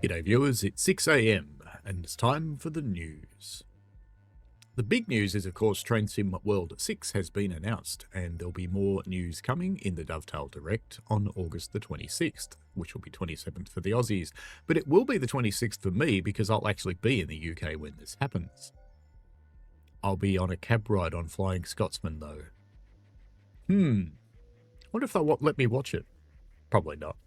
G'day viewers, it's 6 AM and it's time for the news. The big news is, of course, Train Sim World 6 has been announced, and there'll be more news coming in the Dovetail Direct on August the 26th, which will be 27th for the Aussies. But it will be the 26th for me because I'll actually be in the UK when this happens. I'll be on a cab ride on Flying Scotsman, though. Wonder if they'll let me watch it. Probably not.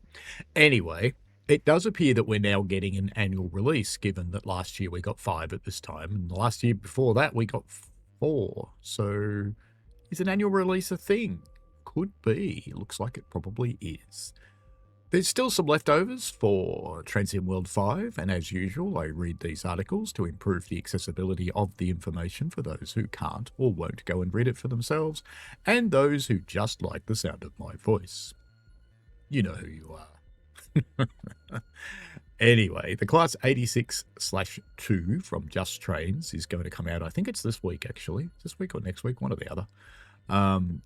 Anyway, it does appear that we're now getting an annual release, given that last year we got 5 at this time, and the last year before that we got 4. So is an annual release a thing? Could be. Looks like it probably is. There's still some leftovers for Train Sim World 5, and as usual, I read these articles to improve the accessibility of the information for those who can't or won't go and read it for themselves, and those who just like the sound of my voice. You know who you are. Anyway, the Class 86/2 from Just Trains is going to come out. I think it's this week, actually. This week or next week, one or the other.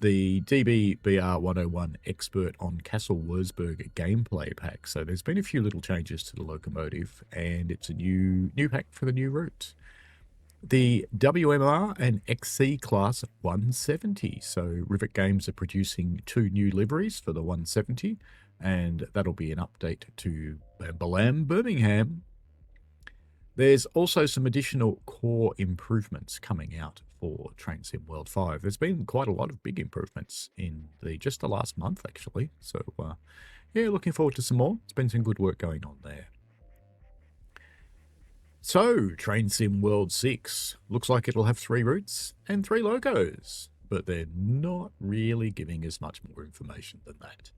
The DB-BR 101 Expert on Castle Wurzburg gameplay pack. So there's been a few little changes to the locomotive, and it's a new pack for the new route. The WMR and XC Class 170. So Rivet Games are producing 2 new liveries for the 170. And that'll be an update to Bambalam Birmingham. There's also some additional core improvements coming out for Train Sim World 5. There's been quite a lot of big improvements in just the last month, actually. So, yeah, looking forward to some more. It's been some good work going on there. So, Train Sim World 6 looks like it'll have 3 routes and 3 logos, but they're not really giving us much more information than that.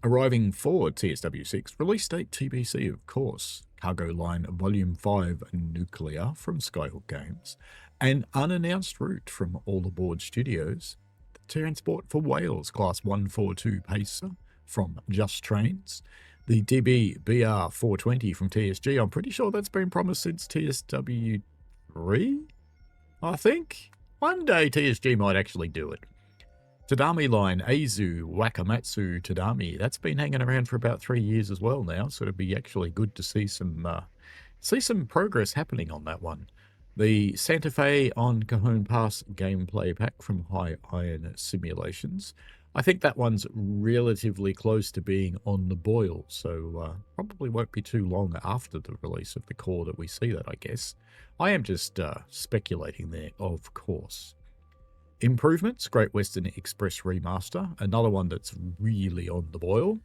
Arriving for TSW6, release date TBC, of course, Cargo Line Volume 5 Nuclear from Skyhook Games, an unannounced route from All Aboard Studios, Transport for Wales Class 142 Pacer from Just Trains, the DB-BR 420 from TSG. I'm pretty sure that's been promised since TSW3, I think. One day TSG might actually do it. Tadami Line, Aizu, Wakamatsu, Tadami. That's been hanging around for about 3 years as well now, so it'd be actually good to see some progress happening on that one. The Santa Fe on Cajon Pass gameplay pack from High Iron Simulations. I think that one's relatively close to being on the boil, so probably won't be too long after the release of the core that we see that, I guess. I am just speculating there, of course. Improvements, Great Western Express Remaster, another one that's really on the boil,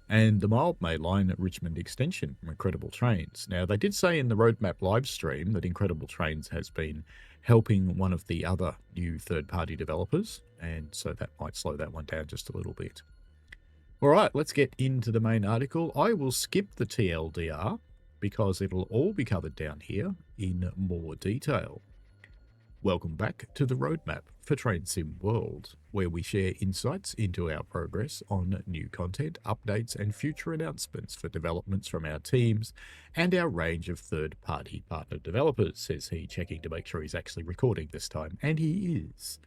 and the Mildmay Line at Richmond Extension from Incredible Trains. Now, they did say in the Roadmap live stream that Incredible Trains has been helping one of the other new third-party developers, and so that might slow that one down just a little bit. All right, let's get into the main article. I will skip the TLDR because it'll all be covered down here in more detail. Welcome back to the roadmap for Train Sim World, where we share insights into our progress on new content, updates, and future announcements for developments from our teams and our range of third-party partner developers, says he, checking to make sure he's actually recording this time, and he is.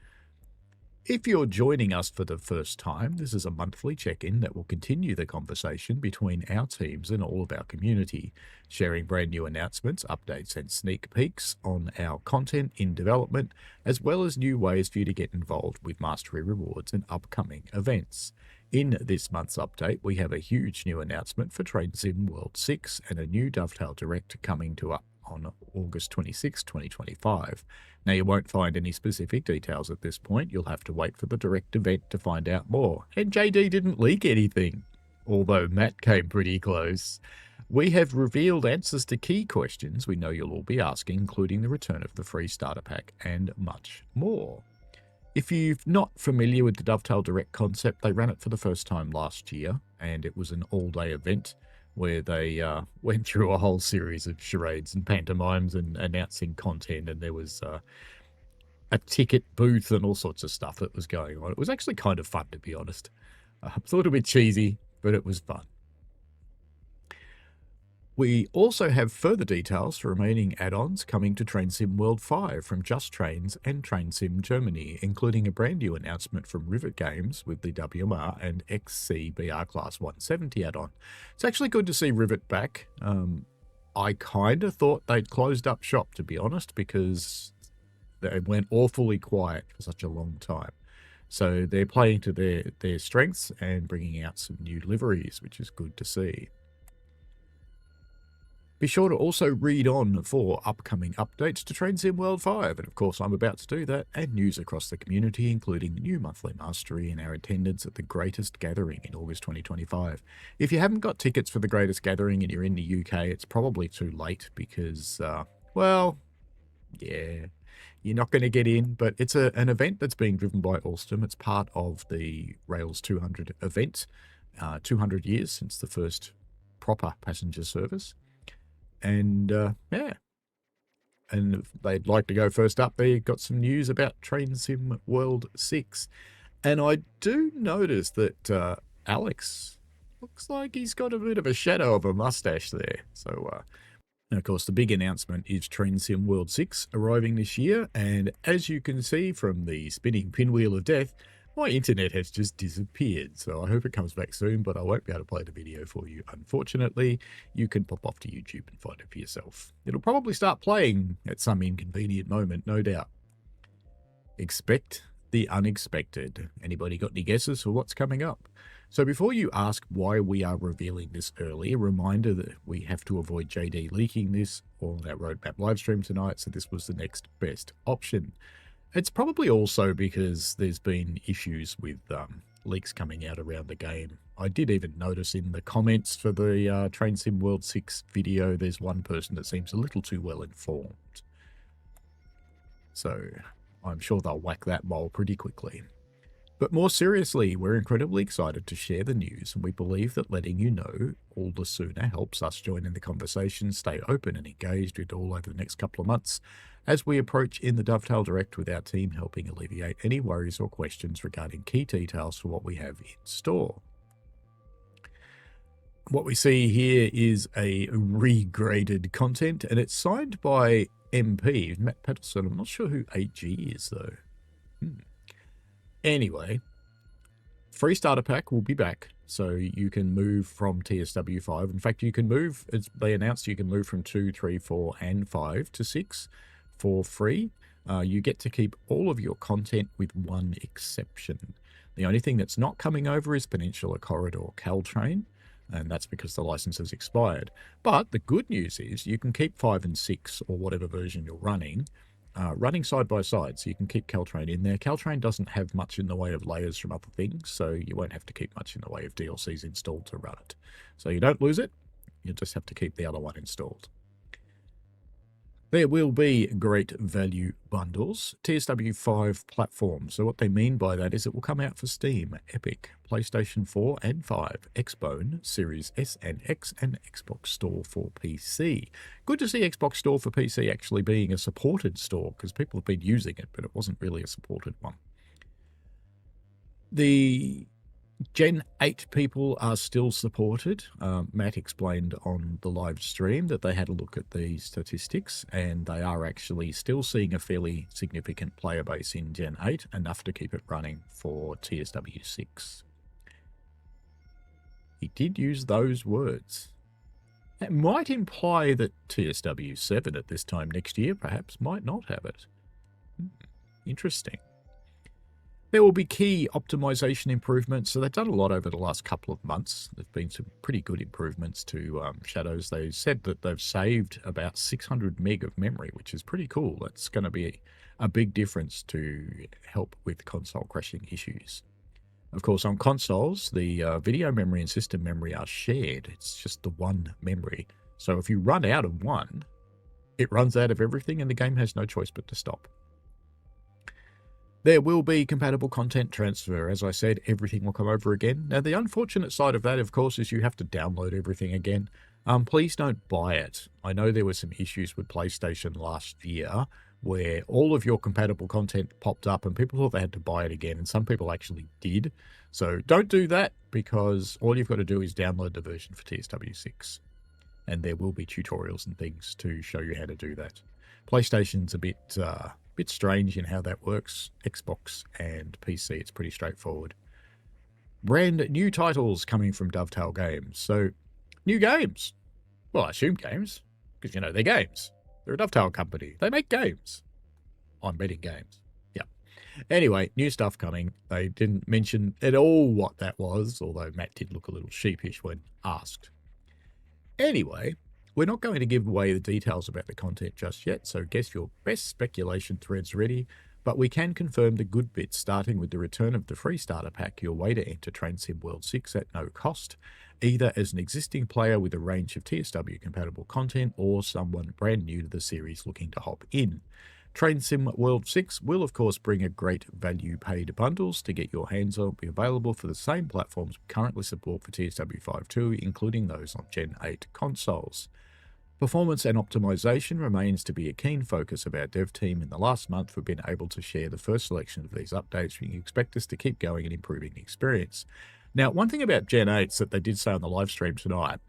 If you're joining us for the first time, this is a monthly check-in that will continue the conversation between our teams and all of our community, sharing brand new announcements, updates, and sneak peeks on our content in development, as well as new ways for you to get involved with Mastery Rewards and upcoming events. In this month's update, we have a huge new announcement for Train Sim World 6 and a new Dovetail Direct coming to up on August 26, 2025. Now, you won't find any specific details at this point. You'll have to wait for the direct event to find out more. And JD didn't leak anything, although Matt came pretty close. We have revealed answers to key questions we know you'll all be asking, including the return of the free starter pack and much more. If you're not familiar with the Dovetail Direct concept, they ran it for the first time last year, and it was an all-day event where they went through a whole series of charades and pantomimes and announcing content, and there was a ticket booth and all sorts of stuff that was going on. It was actually kind of fun, to be honest. It's a little bit cheesy, but it was fun. We also have further details for remaining add-ons coming to Train Sim World 5 from Just Trains and Train Sim Germany, including a brand new announcement from Rivet Games with the WMR and XC BR Class 170 add-on. It's actually good to see Rivet back. I kind of thought they'd closed up shop, to be honest, because they went awfully quiet for such a long time. So they're playing to their strengths and bringing out some new liveries, which is good to see. Be sure to also read on for upcoming updates to Train Sim World 5, and of course I'm about to do that, and news across the community, including new monthly mastery and our attendance at the Greatest Gathering in August 2025. If you haven't got tickets for the Greatest Gathering and you're in the UK, it's probably too late because, well, yeah, you're not going to get in, but it's an event that's being driven by Alstom. It's part of the Rails 200 event, 200 years since the first proper passenger service. And yeah, and if they'd like to go first up, they got some news about Train Sim World 6. And I do notice that Alex looks like he's got a bit of a shadow of a mustache there. So, and of course, the big announcement is Train Sim World 6 arriving this year. And as you can see from the spinning pinwheel of death, my internet has just disappeared, so I hope it comes back soon, but I won't be able to play the video for you. Unfortunately, you can pop off to YouTube and find it for yourself. It'll probably start playing at some inconvenient moment, no doubt. Expect the unexpected. Anybody got any guesses for what's coming up? So before you ask why we are revealing this early, a reminder that we have to avoid JD leaking this on our roadmap livestream tonight, so this was the next best option. It's probably also because there's been issues with leaks coming out around the game. I did even notice in the comments for the Train Sim World 6 video, there's one person that seems a little too well informed. So I'm sure they'll whack that mole pretty quickly. But more seriously, we're incredibly excited to share the news, and we believe that letting you know all the sooner helps us join in the conversation, stay open and engaged with all over the next couple of months as we approach in the Dovetail Direct with our team helping alleviate any worries or questions regarding key details for what we have in store. What we see here is a regraded content, and it's signed by MP, Matt Patterson. I'm not sure who AG is, though. Anyway, free starter pack will be back, so you can move from TSW 5. In fact, you can move, as they announced, you can move from 2, 3, 4, and 5 to 6 for free. You get to keep all of your content with one exception. The only thing that's not coming over is Peninsula Corridor Caltrain, and that's because the license has expired. But the good news is you can keep 5 and 6, or whatever version you're running side by side, so you can keep Caltrain in there. Caltrain doesn't have much in the way of layers from other things, so you won't have to keep much in the way of DLCs installed to run it. So you don't lose it, you just have to keep the other one installed. There will be great value bundles, TSW 5 platforms. So what they mean by that is it will come out for Steam, Epic, PlayStation 4 and 5, Xbone, Series S and X, and Xbox Store for PC. Good to see Xbox Store for PC actually being a supported store, because people have been using it, but it wasn't really a supported one. The Gen 8 people are still supported. Matt explained on the live stream that they had a look at the statistics, and they are actually still seeing a fairly significant player base in Gen 8, enough to keep it running for TSW 6. He did use those words. That might imply that TSW 7 at this time next year perhaps might not have it. Interesting. There will be key optimization improvements. So they've done a lot over the last couple of months. There've been some pretty good improvements to Shadows. They said that they've saved about 600 meg of memory, which is pretty cool. That's going to be a big difference to help with console crashing issues. Of course, on consoles, the video memory and system memory are shared. It's just the one memory. So if you run out of one, it runs out of everything and the game has no choice but to stop. There will be compatible content transfer. As I said, everything will come over again. Now, the unfortunate side of that, of course, is you have to download everything again. Please don't buy it. I know there were some issues with PlayStation last year where all of your compatible content popped up and people thought they had to buy it again, and some people actually did. So don't do that, because all you've got to do is download the version for TSW 6. and there will be tutorials and things to show you how to do that. PlayStation's a bit strange in how that works. Xbox and PC, it's pretty straightforward. Brand new titles coming from Dovetail Games. So, new games. Well, I assume games, because, you know, they're games. They're a Dovetail company. They make games. I'm betting games. Yeah. Anyway, new stuff coming. They didn't mention at all what that was, although Matt did look a little sheepish when asked. Anyway, we're not going to give away the details about the content just yet, so guess your best speculation threads ready, but we can confirm the good bits, starting with the return of the free starter pack, your way to enter Train Sim World 6 at no cost, either as an existing player with a range of TSW-compatible content or someone brand new to the series looking to hop in. Train Sim World 6 will, of course, bring a great value paid bundles to get your hands on, be available for the same platforms we currently support for TSW 5.2, including those on Gen 8 consoles. Performance and optimization remains to be a keen focus of our dev team. In the last month, we've been able to share the first selection of these updates. We expect us to keep going and improving the experience. Now, one thing about Gen 8s that they did say on the live stream tonight,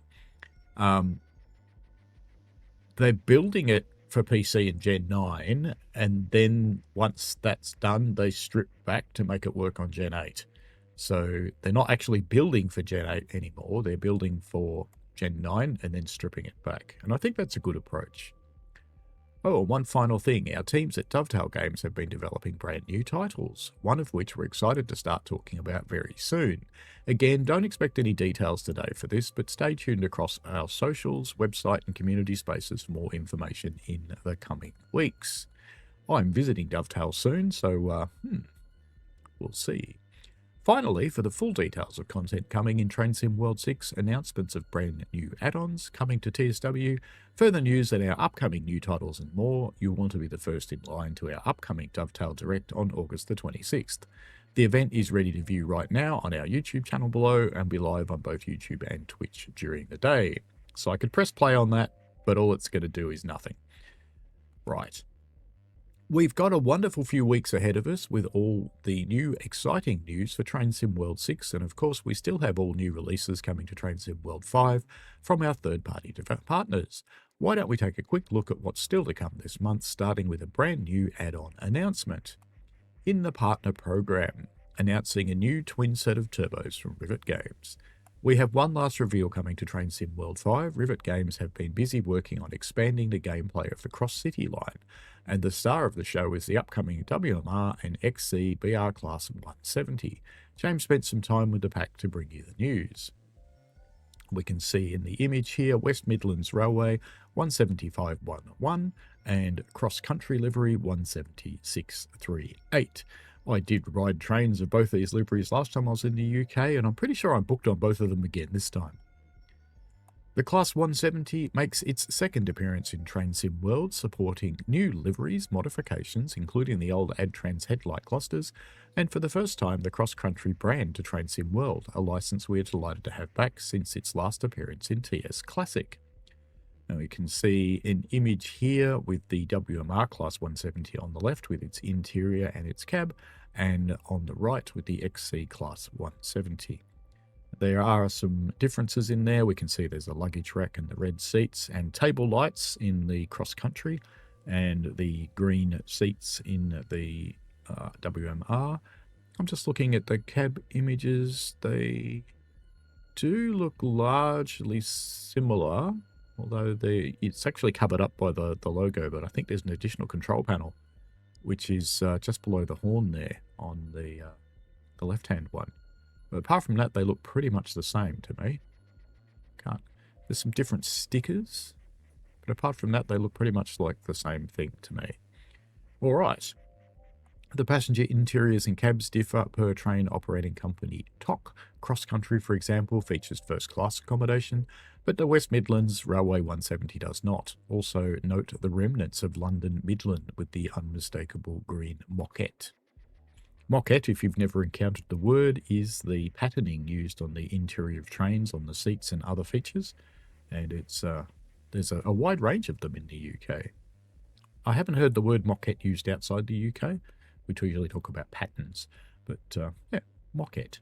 they're building it for PC in Gen 9, and then once that's done, they strip back to make it work on Gen 8. So they're not actually building for Gen 8 anymore. They're building for Gen 9 and then stripping it back. And I think that's a good approach. Oh, one final thing. Our teams at Dovetail Games have been developing brand new titles, one of which we're excited to start talking about very soon. Again, don't expect any details today for this, but stay tuned across our socials, website and community spaces for more information in the coming weeks. I'm visiting Dovetail soon, so we'll see. Finally, for the full details of content coming in Train Sim World 6, announcements of brand new add-ons coming to TSW, further news on our upcoming new titles and more, you'll want to be the first in line to our upcoming Dovetail Direct on August the 26th. The event is ready to view right now on our YouTube channel below and be live on both YouTube and Twitch during the day. So I could press play on that, but all it's going to do is nothing. Right. We've got a wonderful few weeks ahead of us with all the new exciting news for Train Sim World 6, and of course we still have all new releases coming to Train Sim World 5 from our third-party partners. Why don't we take a quick look at what's still to come this month, starting with a brand new add-on announcement. In the partner program, announcing a new twin set of turbos from Rivet Games. We have one last reveal coming to Train Sim World 5. Rivet Games have been busy working on expanding the gameplay of the Cross City line, and the star of the show is the upcoming WMR and XC BR Class 170. James spent some time with the pack to bring you the news. We can see in the image here West Midlands Railway 17511 and Cross Country Livery 17638. I did ride trains of both these liveries last time I was in the UK, and I'm pretty sure I'm booked on both of them again this time. The Class 170 makes its second appearance in Train Sim World, supporting new liveries, modifications, including the old AdTrans headlight clusters, and for the first time the cross-country brand to Train Sim World, a license we are delighted to have back since its last appearance in TS Classic. Now we can see an image here with the WMR Class 170 on the left with its interior and its cab, and on the right with the XC Class 170. There are some differences in there. We can see there's a luggage rack and the red seats and table lights in the cross country and the green seats in the WMR. I'm just looking at the cab images. They do look largely similar, although it's actually covered up by the logo, but I think there's an additional control panel, which is just below the horn there on the left-hand one. But apart from that, they look pretty much the same to me. There's some different stickers, but apart from that, they look pretty much like the same thing to me. All right. The passenger interiors and cabs differ per train operating company. TOC Cross Country, for example, features first-class accommodation, but the West Midlands Railway 170 does not. Also note the remnants of London Midland with the unmistakable green moquette. Moquette, if you've never encountered the word, is the patterning used on the interior of trains, on the seats and other features, and it's there's a wide range of them in the UK. I haven't heard the word moquette used outside the UK. We usually talk about patterns, but yeah, moquette.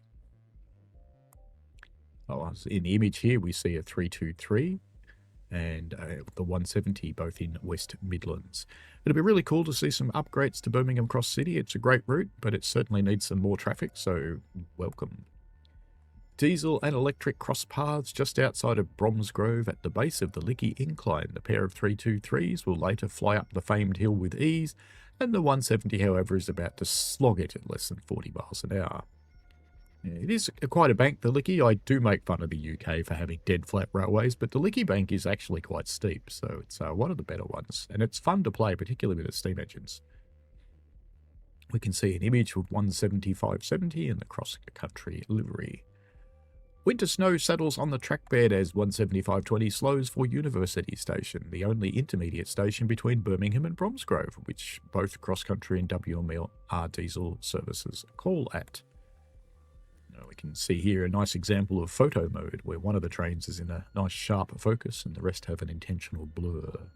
Oh, in the image here we see a 323, and the 170, both in West Midlands. It'll be really cool to see some upgrades to Birmingham Cross City. It's a great route, but it certainly needs some more traffic, so welcome. Diesel and electric cross paths just outside of Bromsgrove at the base of the Licky Incline. The pair of 323s will later fly up the famed hill with ease, and the 170, however, is about to slog it at less than 40 miles an hour. It is quite a bank, the Licky. I do make fun of the UK for having dead flat railways, but the Licky bank is actually quite steep, so it's one of the better ones. And it's fun to play, particularly with the steam engines. We can see an image of 175/70 in the cross-country livery. Winter snow settles on the track bed as 175/20 slows for University Station, the only intermediate station between Birmingham and Bromsgrove, which both cross-country and WMR diesel services call at. Now we can see here a nice example of photo mode, where one of the trains is in a nice sharp focus and the rest have an intentional blur.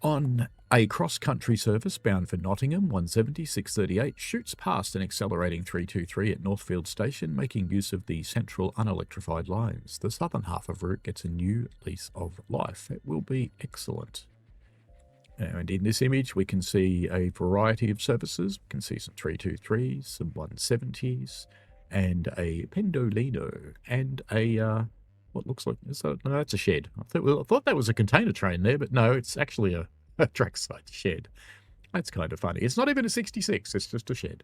On a cross-country service bound for Nottingham, 170/638 shoots past an accelerating 323 at Northfield Station, making use of the central unelectrified lines. The southern half of route gets a new lease of life. It will be excellent. And in this image, we can see a variety of services. We can see some 323s, some 170s, and a Pendolino, and a what looks like, no, that's a shed. I thought that was a container train there, but no, it's actually a trackside shed. That's kind of funny. It's not even a 66, it's just a shed.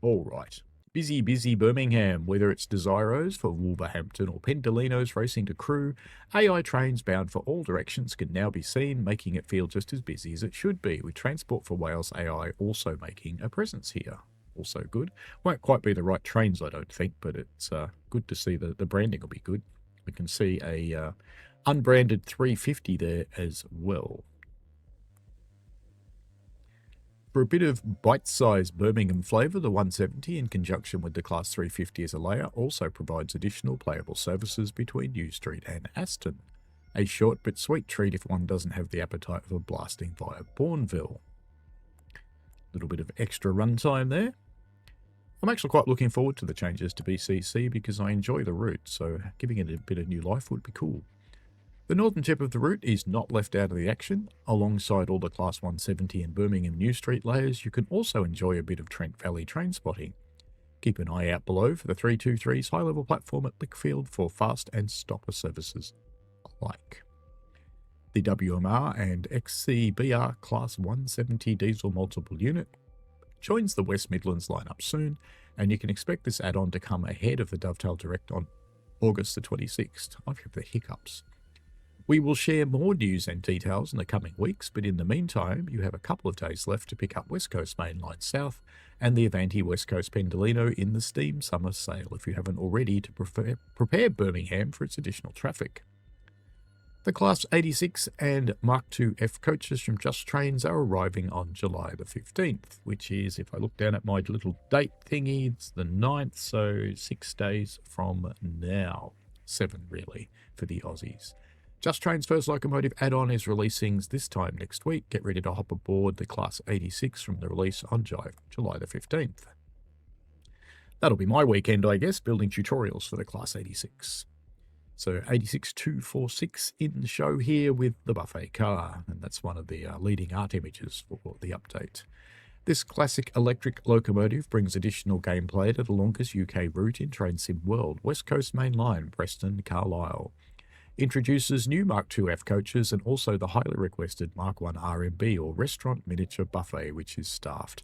All right. Busy Birmingham, whether it's Desiros for Wolverhampton or Pendolinos racing to Crewe, AI trains bound for all directions can now be seen, making it feel just as busy as it should be, with Transport for Wales AI also making a presence here. Also good. Won't quite be the right trains, I don't think, but it's good to see the branding will be good. We can see a unbranded 350 there as well. For a bit of bite-sized Birmingham flavour, the 170, in conjunction with the Class 350 as a layer, also provides additional playable services between New Street and Aston. A short but sweet treat if one doesn't have the appetite for blasting via Bourneville. A little bit of extra runtime there. I'm actually quite looking forward to the changes to BCC because I enjoy the route, so giving it a bit of new life would be cool. The northern tip of the route is not left out of the action. Alongside all the Class 170 and Birmingham New Street layers, you can also enjoy a bit of Trent Valley train spotting. Keep an eye out below for the 323's high-level platform at Lickfield for fast and stopper services alike. The WMR and XCBR Class 170 diesel multiple unit joins the West Midlands lineup soon, and you can expect this add-on to come ahead of the Dovetail Direct on August the 26th. I've had the hiccups. We will share more news and details in the coming weeks, but in the meantime, you have a couple of days left to pick up West Coast Main Line South and the Avanti West Coast Pendolino in the Steam Summer Sale if you haven't already to prepare Birmingham for its additional traffic. The Class 86 and Mark II F coaches from Just Trains are arriving on July the 15th, which is, if I look down at my little date thingy, it's the 9th, so 6 days from now. 7, really, for the Aussies. Just Train's first locomotive add-on is releasing this time next week. Get ready to hop aboard the Class 86 from the release on July the 15th. That'll be my weekend, I guess, building tutorials for the Class 86. So 86246 in the show here with the buffet car, and that's one of the leading art images for the update. This classic electric locomotive brings additional gameplay to the longest UK route in Train Sim World, West Coast Main Line, Preston, Carlisle. Introduces new Mark II F coaches and also the highly requested Mark I RMB or Restaurant Miniature Buffet, which is staffed.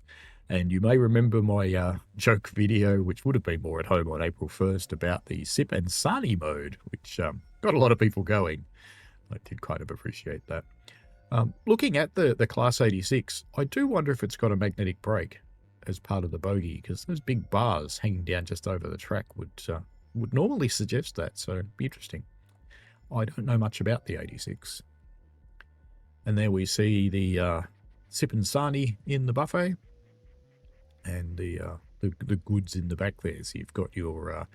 And you may remember my joke video, which would have been more at home on April 1st, about the Sip and Sani mode, which got a lot of people going. I did kind of appreciate that. Looking at the Class 86, I do wonder if it's got a magnetic brake as part of the bogie, because those big bars hanging down just over the track would normally suggest that, so it'd be interesting. I don't know much about the 86. And there we see the Sip and Sani in the buffet, and the goods in the back there. So you've got your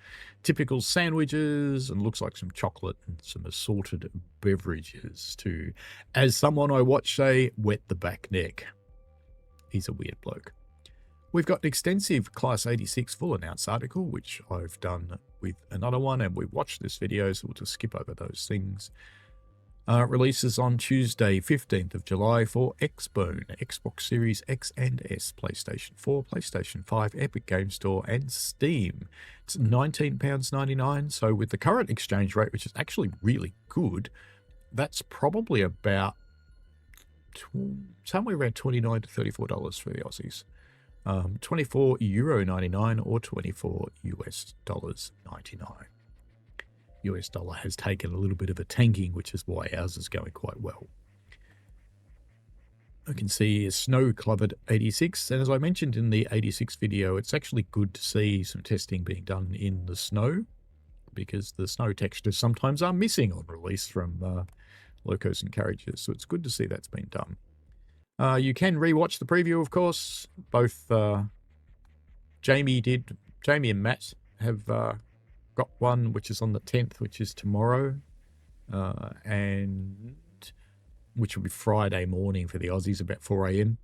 typical sandwiches, and looks like some chocolate and some assorted beverages to, as someone I watch say, wet the back neck. He's a weird bloke. We've got an extensive Class 86 full announce article, which I've done with another one, and we watched this video, so we'll just skip over those things. Releases on Tuesday, 15th of July for Xbone, Xbox Series X and S, PlayStation 4, PlayStation 5, Epic Game Store, and Steam. It's £19.99, so with the current exchange rate, which is actually really good, that's probably about somewhere around $29 to $34 for the Aussies. €24.99 or $24.99. US dollar has taken a little bit of a tanking, which is why ours is going quite well. I can see a snow-covered 86, and as I mentioned in the 86 video, it's actually good to see some testing being done in the snow, because the snow textures sometimes are missing on release from locos and carriages, so it's good to see that's been done. You can rewatch the preview, of course. Both Jamie and Matt have got one, which is on the 10th, which is tomorrow, and which will be Friday morning for the Aussies, about 4 a.m.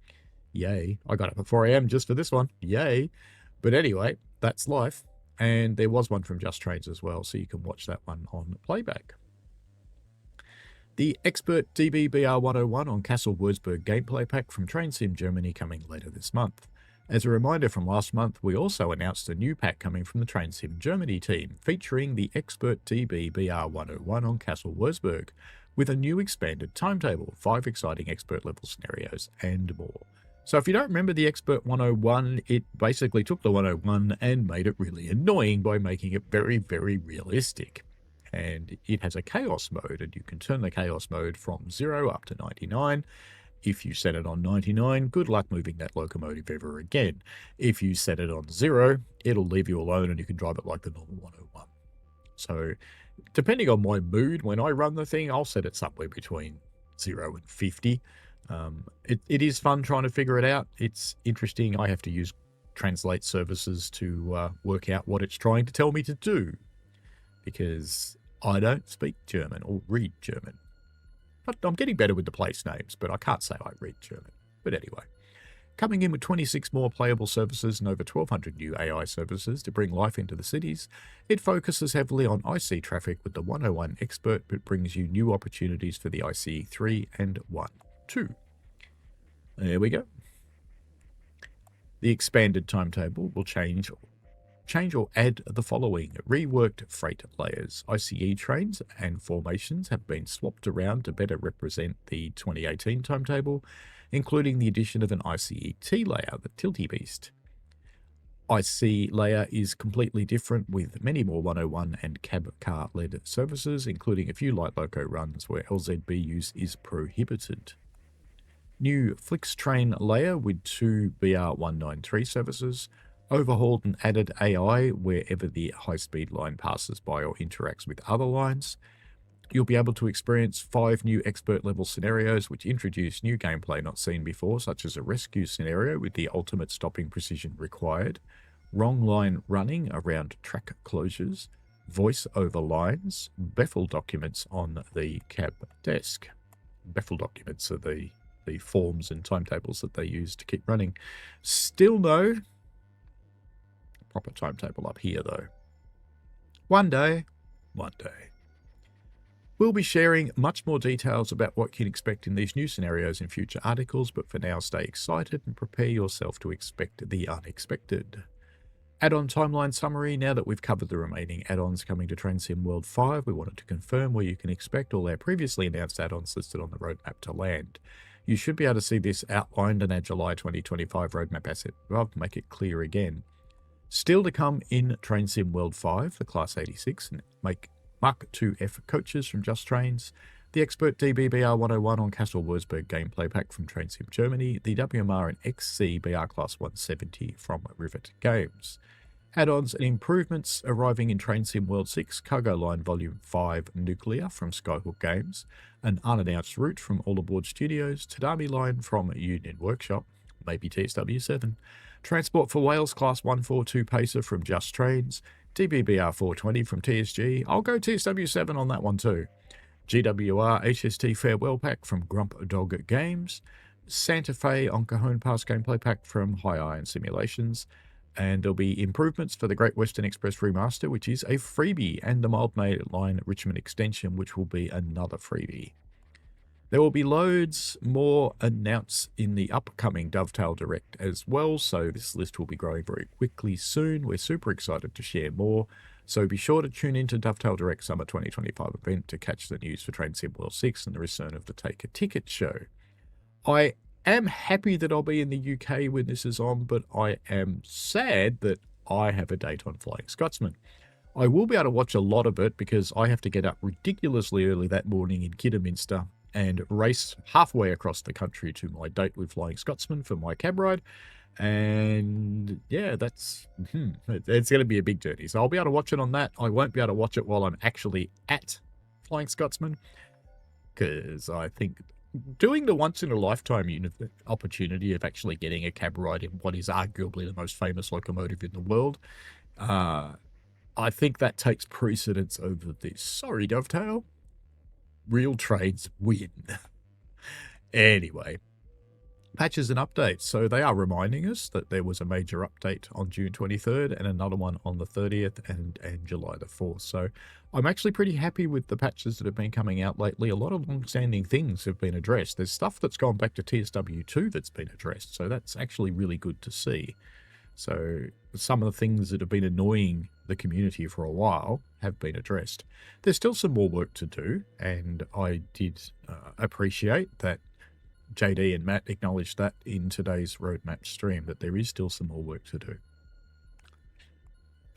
Yay. I got up at 4 a.m. just for this one. Yay. But anyway, that's life. And there was one from Just Trains as well, so you can watch that one on playback. The Expert DB-BR 101 on Castle Würzburg gameplay pack from Train Sim Germany coming later this month. As a reminder from last month, we also announced a new pack coming from the Train Sim Germany team, featuring the Expert DB-BR 101 on Castle Würzburg, with a new expanded timetable, 5 exciting expert level scenarios, and more. So if you don't remember the Expert 101, it basically took the 101 and made it really annoying by making it very, very realistic. And it has a chaos mode, and you can turn the chaos mode from 0 up to 99. If you set it on 99, good luck moving that locomotive ever again. If you set it on 0, it'll leave you alone and you can drive it like the normal 101. So depending on my mood, when I run the thing, I'll set it somewhere between 0 and 50. It is fun trying to figure it out. It's interesting. I have to use translate services to work out what it's trying to tell me to do, because I don't speak German or read German. But I'm getting better with the place names, but I can't say I read German. But anyway, coming in with 26 more playable services and over 1,200 new AI services to bring life into the cities, it focuses heavily on IC traffic with the 101 Expert, but brings you new opportunities for the ICE 3 and 1.2. There we go. The expanded timetable will change or add the following. Reworked freight layers. ICE trains and formations have been swapped around to better represent the 2018 timetable, including the addition of an ICE-T layer, the Tilty Beast. IC layer is completely different, with many more 101 and cab car-led services, including a few light loco runs where LZB use is prohibited. New Flix train layer with 2 BR193 services. Overhauled and added AI wherever the high-speed line passes by or interacts with other lines. You'll be able to experience 5 new expert-level scenarios which introduce new gameplay not seen before, such as a rescue scenario with the ultimate stopping precision required, wrong line running around track closures, voice-over lines, Beffel documents on the cab desk. Beffel documents are the forms and timetables that they use to keep running. Still no proper timetable up here, though. One day. We'll be sharing much more details about what you can expect in these new scenarios in future articles, but for now, stay excited and prepare yourself to expect the unexpected. Add-on timeline summary. Now that we've covered the remaining add-ons coming to Train Sim World 5, we wanted to confirm where you can expect all our previously announced add-ons listed on the roadmap to land. You should be able to see this outlined in our July 2025 roadmap asset above, make it clear again. Still to come in Train Sim World 5, the Class 86 and Mark 2F coaches from Just Trains, the Expert DB-BR 101 on Castle Würzburg gameplay pack from Train Sim Germany, the WMR and XC BR Class 170 from Rivet Games. Add-ons and improvements arriving in Train Sim World 6, Cargo Line Volume 5 Nuclear from Skyhook Games, an unannounced route from All Aboard Studios, Tadami Line from Union Workshop, maybe TSW7, Transport for Wales Class 142 Pacer from Just Trains, DB-BR 420 from TSG, I'll go TSW7 on that one too, GWR HST Farewell Pack from Grump Dog Games, Santa Fe on Cajon Pass gameplay pack from High Iron Simulations, and there'll be improvements for the Great Western Express Remaster, which is a freebie, and the Mild Maid Line Richmond extension, which will be another freebie. There will be loads more announced in the upcoming Dovetail Direct as well, so this list will be growing very quickly soon. We're super excited to share more, so be sure to tune into Dovetail Direct Summer 2025 event to catch the news for Train Sim World 6 and the return of the Take a Ticket show. I am happy that I'll be in the UK when this is on, but I am sad that I have a date on Flying Scotsman. I will be able to watch a lot of it because I have to get up ridiculously early that morning in Kidderminster and race halfway across the country to my date with Flying Scotsman for my cab ride. And yeah, it's going to be a big journey. So I'll be able to watch it on that. I won't be able to watch it while I'm actually at Flying Scotsman, because I think doing the once-in-a-lifetime opportunity of actually getting a cab ride in what is arguably the most famous locomotive in the world, I think that takes precedence over this. Sorry, Dovetail. Real trains win. Anyway, patches and updates. So they are reminding us that there was a major update on June 23rd and another one on the 30th and July the 4th. So I'm actually pretty happy with the patches that have been coming out lately. A lot of long-standing things have been addressed. There's stuff that's gone back to TSW2 that's been addressed. So that's actually really good to see. So some of the things that have been annoying the community for a while have been addressed. There's still some more work to do, and I did appreciate that JD and Matt acknowledged that in today's roadmap stream, that there is still some more work to do.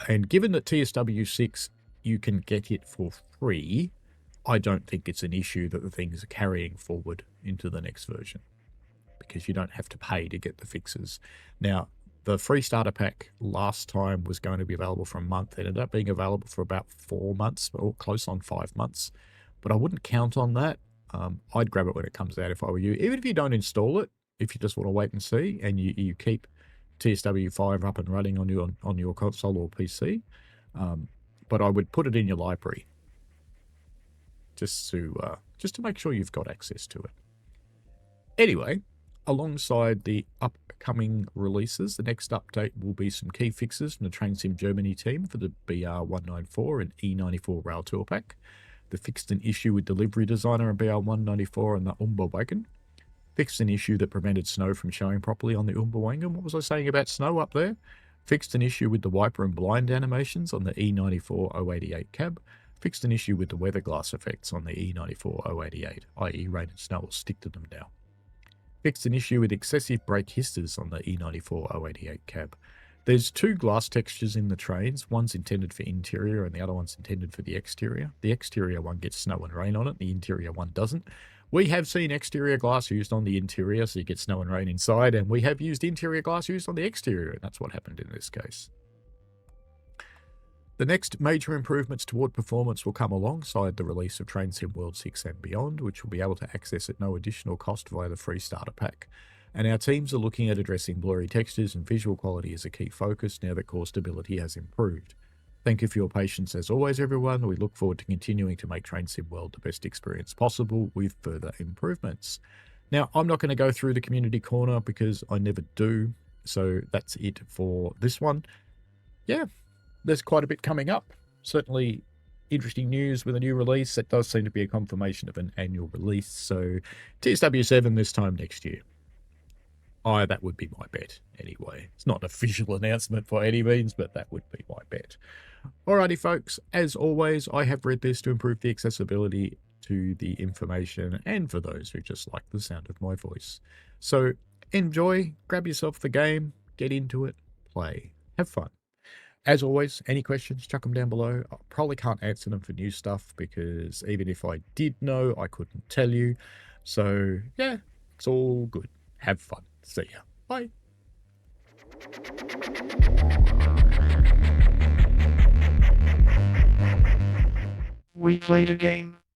And given that TSW6, you can get it for free, I don't think it's an issue that the things are carrying forward into the next version, because you don't have to pay to get the fixes. Now, the free starter pack last time was going to be available for a month. It ended up being available for about 4 months, or close on 5 months. But I wouldn't count on that. I'd grab it when it comes out if I were you. Even if you don't install it, if you just want to wait and see, and you keep TSW5 up and running on your console or PC. But I would put it in your library, just to make sure you've got access to it. Anyway, alongside the upcoming releases, the next update will be some key fixes from the Train Sim Germany team for the BR194 and E94 Rail Tour Pack. The fixed an issue with Delivery Designer and BR194 and the Umberwagen. Fixed an issue that prevented snow from showing properly on the Umberwagen. What was I saying about snow up there? Fixed an issue with the wiper and blind animations on the E94 088 cab. Fixed an issue with the weather glass effects on the E94 088, i.e. rain and snow will stick to them now. Fixed an issue with excessive brake hissers on the E94 088 cab. There's 2 glass textures in the trains. One's intended for interior and the other one's intended for the exterior. The exterior one gets snow and rain on it. The interior one doesn't. We have seen exterior glass used on the interior, so you get snow and rain inside, and we have used interior glass used on the exterior, and that's what happened in this case. The next major improvements toward performance will come alongside the release of Train Sim World 6 and beyond, which will be able to access at no additional cost via the free starter pack. And our teams are looking at addressing blurry textures and visual quality as a key focus now that core stability has improved. Thank you for your patience as always, everyone. We look forward to continuing to make Train Sim World the best experience possible with further improvements. Now, I'm not going to go through the community corner because I never do, so that's it for this one. Yeah, there's quite a bit coming up. Certainly interesting news with a new release. That does seem to be a confirmation of an annual release, so TSW7 this time next year. That would be my bet anyway. It's not an official announcement by any means, but that would be my bet. Alrighty, folks. As always, I have read this to improve the accessibility to the information and for those who just like the sound of my voice. So enjoy, grab yourself the game, get into it, play, have fun. As always, any questions, chuck them down below. I probably can't answer them for new stuff because even if I did know, I couldn't tell you. So yeah, it's all good. Have fun. See ya. Bye. We played a game.